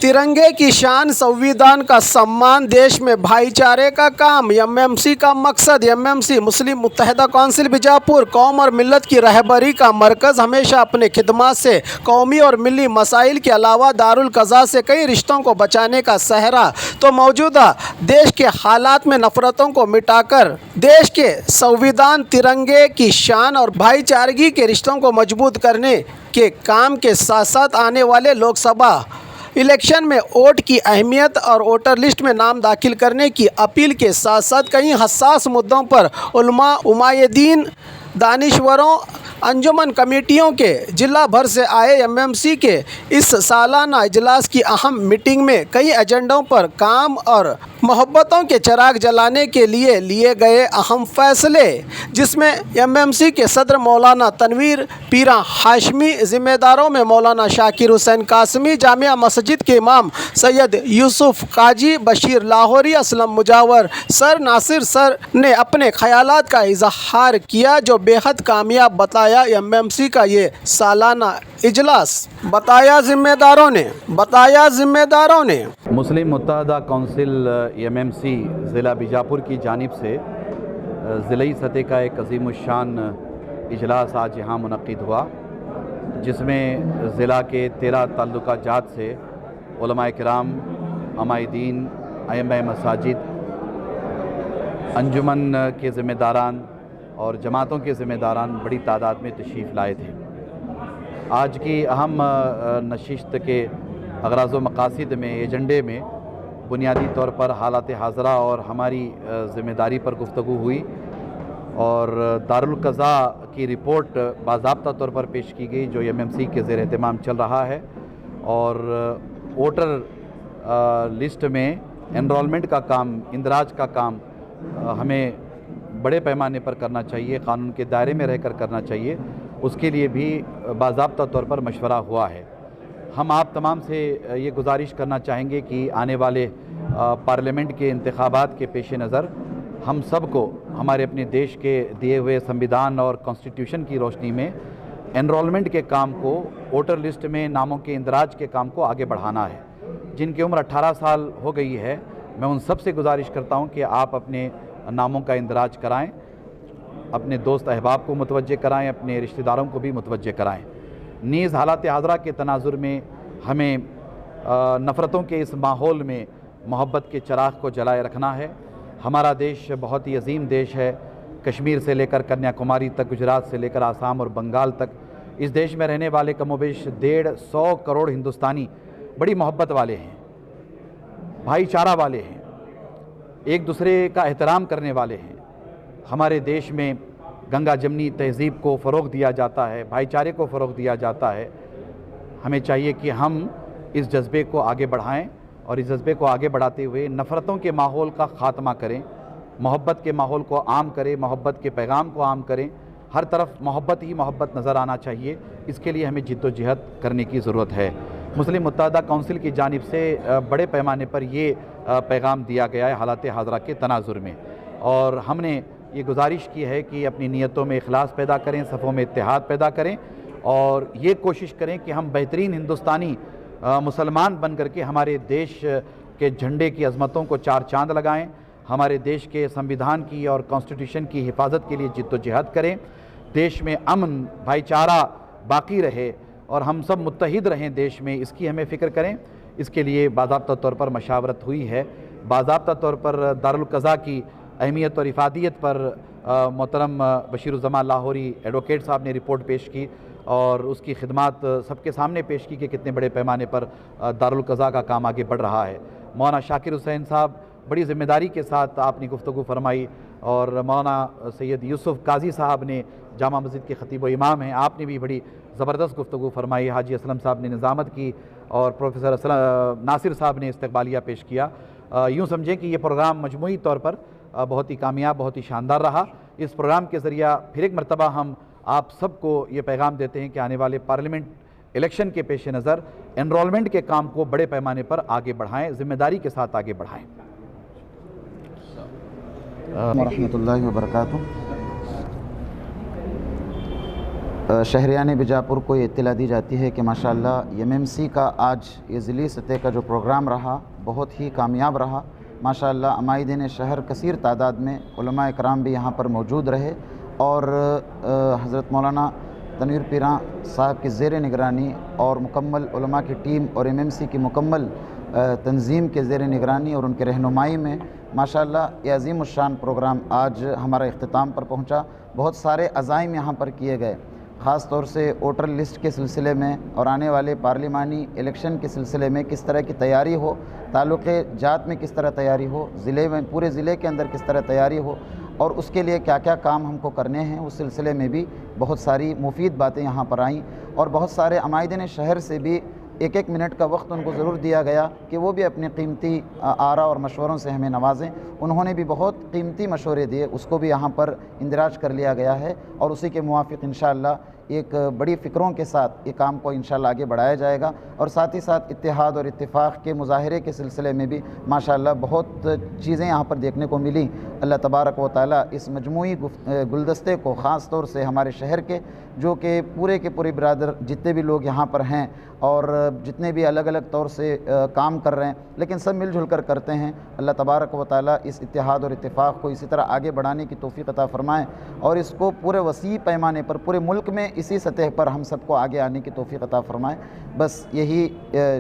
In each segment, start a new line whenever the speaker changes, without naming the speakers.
तिरंगे की शान, संविधान का सम्मान, देश में भाईचारे का काम। एमएमसी का मकसद। एमएमसी मुस्लिम मुत्तहिदा कौंसिल बीजापुर कौम और मिल्लत की रहबरी का मरकज़ हमेशा अपने खिदमत से कौमी और मिली मसाइल के अलावा दारुल क़ज़ा से कई रिश्तों को बचाने का सहरा तो मौजूदा देश के हालात में नफ़रतों को मिटाकर देश के संविधान, तिरंगे की शान और भाईचारगी के रिश्तों को मजबूत करने के काम के साथ साथ आने वाले लोकसभा इलेक्शन में वोट की अहमियत और वोटर लिस्ट में नाम दाखिल करने की अपील के साथ साथ कई हसास मुद्दों पर उलमा, उमायदीन, दानिश्वरों, अंजुमन कमेटियों के जिला भर से आए एमएमसी के इस सालाना इजलास की अहम मीटिंग में कई एजेंडों पर काम और मोहब्बतों के चिराग जलाने के लिए गए अहम फैसले, जिसमें एमएमसी के सदर मौलाना तनवीर पीरा हाशमी, ज़िम्मेदारों में मौलाना शाकिर हुसैन कासमी, जामिया मस्जिद के इमाम सैयद यूसुफ काजी, बशीर लाहौरी, असलम मुजावर सर, नासिर सर ने अपने ख़यालात का इजहार किया, जो बेहद कामयाब बताया एमएमसी का ये सालाना इजलास। बताया ज़िम्मेदारों ने
मुस्लिम मुत्तहिदा कौंसिल एमएमसी ज़िला बीजापुर की जानिब से ज़िली सतह का एक अज़ीमुश्शान इजलास आज यहाँ मुनक़्क़िद हुआ, जिसमें ज़िला के 13 ताल्लुका जात से उलमाए किराम, अमायदीन, अइम्मा मसाजिद, अंजुमन के ज़िम्मेदारान और जमातों के ज़िम्मेदारान बड़ी तादाद में तशरीफ़ लाए थे। आज की अहम नशिस्त के अग़राज़ व मक़ासिद में, एजेंडे में बुनियादी तौर पर हालात हाज़रा और हमारी ज़िम्मेदारी पर गुफ्तगू हुई और दारुल क़ज़ा की रिपोर्ट बाज़ाब्ता तौर पर पेश की गई, जो एमएमसी के ज़ेर एहतमाम चल रहा है, और वोटर लिस्ट में एनरोलमेंट का काम, इंदराज का काम हमें बड़े पैमाने पर करना चाहिए, क़ानून के दायरे में रहकर करना चाहिए। उसके लिए भी बाज़ाब्ता तौर पर मशवरा हुआ है। हम आप तमाम से ये गुजारिश करना चाहेंगे कि आने वाले पार्लियामेंट के इंतखाबात के पेश नज़र हम सब को हमारे अपने देश के दिए हुए संविधान और कॉन्स्टिट्यूशन की रोशनी में एनरोलमेंट के काम को, वोटर लिस्ट में नामों के इंदराज के काम को आगे बढ़ाना है। जिनकी उम्र 18 साल हो गई है, मैं उन सब से गुजारिश करता हूँ कि आप अपने नामों का इंदराज कराएँ, अपने दोस्त अहबाब को मुतवज्जे कराएँ, अपने रिश्तेदारों को भी मुतवज्जे कराएँ। नीज़ हालात हाज़रा के तनाजुर में हमें नफ़रतों के इस माहौल में मोहब्बत के चिराग को जलाए रखना है। हमारा देश बहुत ही अजीम देश है। कश्मीर से लेकर कन्याकुमारी तक, गुजरात से लेकर आसाम और बंगाल तक, इस देश में रहने वाले कमोबेश 150 करोड़ हिंदुस्तानी बड़ी मोहब्बत वाले हैं, भाईचारा वाले हैं, एक दूसरे का एहतराम करने वाले हैं। हमारे देश में गंगा जमनी तहज़ीब को फ़रोग़ दिया जाता है, भाईचारे को फ़रोग़ दिया जाता है। हमें चाहिए कि हम इस जज्बे को आगे बढ़ाएं और इस जज्बे को आगे बढ़ाते हुए नफ़रतों के माहौल का ख़ात्मा करें, मोहब्बत के माहौल को आम करें, मोहब्बत के पैगाम को आम करें। हर तरफ मोहब्बत ही मोहब्बत नज़र आना चाहिए। इसके लिए हमें जिद्दोजहद करने की ज़रूरत है। मुस्लिम मुत्तहिदा कौंसिल की जानिब से बड़े पैमाने पर ये पैगाम दिया गया है हालात हाज़रा के तनाजुर में, और हमने ये गुजारिश की है कि अपनी नीयतों में इखलास पैदा करें, सफ़ों में इत्तेहाद पैदा करें और ये कोशिश करें कि हम बेहतरीन हिंदुस्तानी मुसलमान बन करके हमारे देश के झंडे की अज़मतों को चार चांद लगाएं, हमारे देश के संविधान की और कॉन्स्टिट्यूशन की हिफाजत के लिए जिद्दोजहद करें, देश में अमन भाईचारा बाकी रहे और हम सब मुत्तहिद रहें देश में, इसकी हमें फ़िक्र करें। इसके लिए बाज़ाब्ता तौर पर मशावरत हुई है। बाज़ाब्ता तौर पर दारुल क़ज़ा की अहमियत और इफ़ादियत पर मोहतरम बशीरुज़्ज़मान लाहौरी एडवोकेट साहब ने रिपोर्ट पेश की और उसकी खिदमात सबके सामने पेश की कि कितने बड़े पैमाने पर दारुल क़ज़ा का काम आगे बढ़ रहा है। मौलाना शाकिर हुसैन साहब बड़ी ज़िम्मेदारी के साथ आपने गुफ्तगू फरमाई और मौलाना सैयद यूसुफ काजी साहब ने जामा मस्जिद के ख़तीब व इमाम हैं, आपने भी बड़ी ज़बरदस्त गुफ्तगू फरमाई। हाजी असलम साहब ने निज़ामत की और प्रोफेसर नासिर साहब ने इस्तक़बालिया पेश किया। यूँ समझें कि ये प्रोग्राम मजमूई तौर पर बहुत ही कामयाब, बहुत ही शानदार रहा। इस प्रोग्राम के ज़रिया फिर एक मरतबा हम आप सबको ये पैगाम देते हैं कि आने वाले पार्लियामेंट इलेक्शन के पेश नज़र एनरोलमेंट के काम को बड़े पैमाने पर आगे बढ़ाएं, ज़िम्मेदारी के साथ आगे बढ़ाएं।
रहमतुल्लाहि व बरकातुहू। شہریان بیجاپور کو یہ اطلاع دی جاتی ہے کہ ماشاءاللہ MMC کا آج یہ ضلعی سطح کا جو پروگرام رہا بہت ہی کامیاب رہا۔ ماشاءاللہ عمائدین شہر کثیر تعداد میں علماء اکرام بھی یہاں پر موجود رہے، اور حضرت مولانا تنویر پیراں صاحب کی زیر نگرانی اور مکمل علماء کی ٹیم اور MMC کی مکمل تنظیم کے زیر نگرانی اور ان کے رہنمائی میں ماشاءاللہ یہ عظیم الشان پروگرام آج ہمارا اختتام پر پہنچا۔ بہت سارے عزائم یہاں پر کیے گئے، خاص طور سے ووٹر لسٹ کے سلسلے میں اور آنے والے پارلیمانی الیکشن کے سلسلے میں کس طرح کی تیاری ہو، تعلق جات میں کس طرح تیاری ہو، ضلع میں پورے ضلع کے اندر کس طرح تیاری ہو، اور اس کے لیے کیا کیا کام ہم کو کرنے ہیں، اس سلسلے میں بھی بہت ساری مفید باتیں یہاں پر آئیں، اور بہت سارے عمائدین شہر سے بھی ایک ایک منٹ کا وقت ان کو ضرور دیا گیا کہ وہ بھی اپنے قیمتی آراء اور مشوروں سے ہمیں نوازیں۔ انہوں نے بھی بہت قیمتی مشورے دیے، اس کو بھی یہاں پر اندراج کر لیا گیا ہے، اور اسی کے موافق انشاءاللہ ایک بڑی فکروں کے ساتھ یہ کام کو انشاءاللہ آگے بڑھایا جائے گا، اور ساتھ ہی ساتھ اتحاد اور اتفاق کے مظاہرے کے سلسلے میں بھی ماشاءاللہ بہت چیزیں یہاں پر دیکھنے کو ملیں۔ اللہ تبارک و تعالیٰ اس مجموعی گلدستے کو، خاص طور سے ہمارے شہر کے جو کہ پورے کے پورے برادر جتنے بھی لوگ یہاں پر ہیں اور جتنے بھی الگ الگ طور سے کام کر رہے ہیں لیکن سب مل جل کر کرتے ہیں، اللہ تبارک و تعالیٰ اس اتحاد اور اتفاق کو اسی طرح آگے بڑھانے کی توفیق عطا فرمائیں، اور اس کو پورے وسیع پیمانے پر پورے ملک میں اسی سطح پر ہم سب کو آگے آنے کی توفیق عطا فرمائیں۔ بس یہی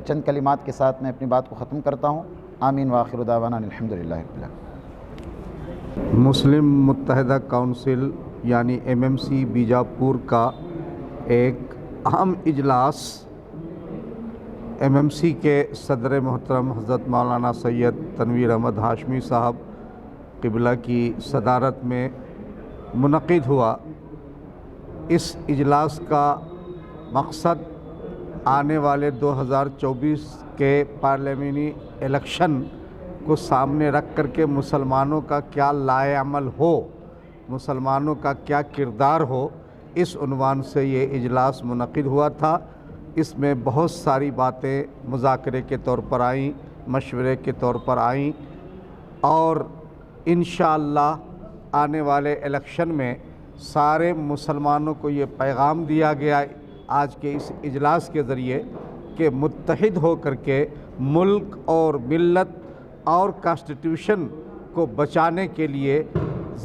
چند کلمات کے ساتھ میں اپنی بات کو ختم کرتا ہوں۔ آمین وآخر دعوانا الحمدللہ رب العالمین۔
مسلم متحدہ کونسل یعنی MMC بیجاپور کا ایک اہم اجلاس MMC کے صدر محترم حضرت مولانا سید تنویر احمد ہاشمی صاحب قبلہ کی صدارت میں منعقد ہوا۔ اس اجلاس کا مقصد آنے والے 2024 کے پارلیمانی الیکشن کو سامنے رکھ کر کے مسلمانوں کا کیا لائے عمل ہو، مسلمانوں کا کیا کردار ہو، اس عنوان سے یہ اجلاس منعقد ہوا تھا۔ اس میں بہت ساری باتیں مذاکرے کے طور پر آئیں، مشورے کے طور پر آئیں، اور انشاءاللہ آنے والے الیکشن میں سارے مسلمانوں کو یہ پیغام دیا گیا آج کے اس اجلاس کے ذریعے کہ متحد ہو کر کے ملک اور ملت اور کانسٹیٹیوشن کو بچانے کے لیے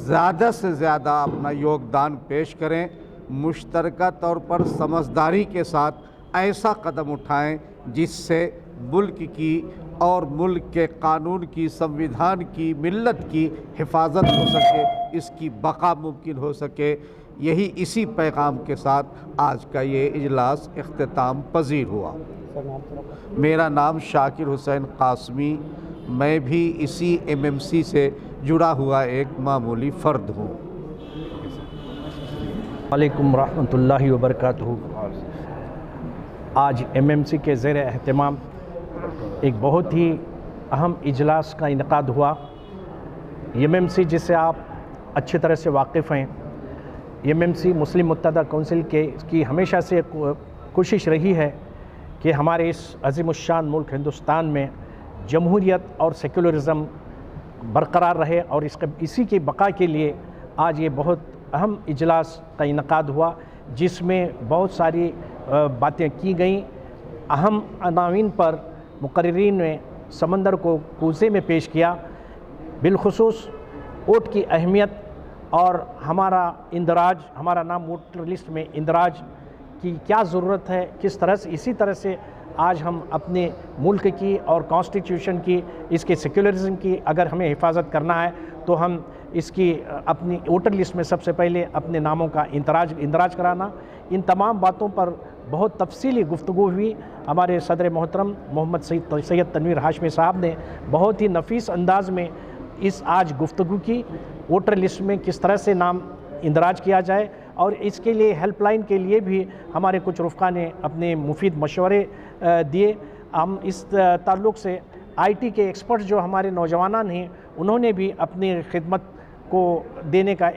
زیادہ سے زیادہ اپنا یوگدان پیش کریں، مشترکہ طور پر سمجھداری کے ساتھ ایسا قدم اٹھائیں جس سے ملک کی اور ملک کے قانون کی، سنویدھان کی، ملت کی حفاظت ہو سکے، اس کی بقا ممکن ہو سکے۔ یہی اسی پیغام کے ساتھ آج کا یہ اجلاس اختتام پذیر ہوا۔ میرا نام شاکر حسین قاسمی، میں بھی اسی MMC سے جڑا ہوا ایک معمولی فرد ہوں۔
وعلیکم ورحمۃ اللہ وبرکاتہ۔ آج MMC کے زیر اہتمام ایک بہت ہی اہم اجلاس کا انعقاد ہوا۔ MMC جس سے آپ اچھی طرح سے واقف ہیں، MMC مسلم متحدہ کونسل کی ہمیشہ سے کوشش رہی ہے کہ ہمارے اس عظیم الشان ملک ہندوستان میں جمہوریت اور سیکولرزم برقرار رہے، اور اسی کی بقا کے لیے آج یہ بہت اہم اجلاس کا انعقاد ہوا، جس میں بہت ساری باتیں کی گئیں۔ اہم عناوین پر مقررین نے سمندر کو کوزے میں پیش کیا، بالخصوص ووٹ کی اہمیت اور ہمارا اندراج، ہمارا نام ووٹر لسٹ میں اندراج کی کیا ضرورت ہے، کس طرح سے اسی طرح سے آج ہم اپنے ملک کی اور کانسٹیٹیوشن کی، اس کے سیکولرزم کی اگر ہمیں حفاظت کرنا ہے تو ہم اس کی اپنی ووٹر لسٹ میں سب سے پہلے اپنے ناموں کا اندراج کرانا، ان تمام باتوں پر بہت تفصیلی گفتگو ہوئی۔ ہمارے صدر محترم محمد سید تنویر ہاشمی صاحب نے بہت ہی نفیس انداز میں اس آج گفتگو کی، ووٹر لسٹ میں کس طرح سے نام اندراج کیا جائے، اور اس کے لیے ہیلپ لائن کے لیے بھی ہمارے کچھ رفقا نے اپنے مفید مشورے دیے۔ ہم اس تعلق سے IT کے ایکسپرٹ جو ہمارے نوجوانان ہیں، انہوں نے بھی اپنی خدمت کو دینے کا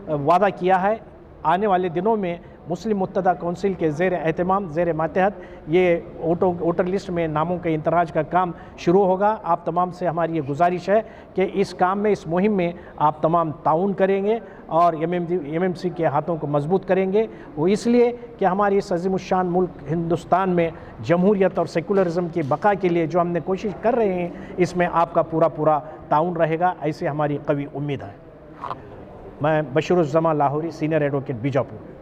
وعدہ کیا ہے۔ آنے والے دنوں میں मुस्लिम मुत्तहदा कौंसिल के ज़ेर एहतमाम ज़ेर मातहत ये वोटर लिस्ट में नामों के इंदराज का काम शुरू होगा। आप तमाम से हमारी ये गुजारिश है कि इस काम में, इस मुहिम में आप तमाम ताउन करेंगे और MMC के हाथों को मजबूत करेंगे। वो इसलिए कि हमारी इस अज़ीमुश्शान मुल्क हिंदुस्तान में जमहूरियत और सेकुलरिज़म की बका के लिए जो हमने कोशिश कर रहे हैं, इसमें आपका पूरा ताउन रहेगा, ऐसे हमारी कवी उम्मीद है। मैं बशीरुज़्ज़मा लाहौरी, सीनियर एडवोकेट, बीजापुर।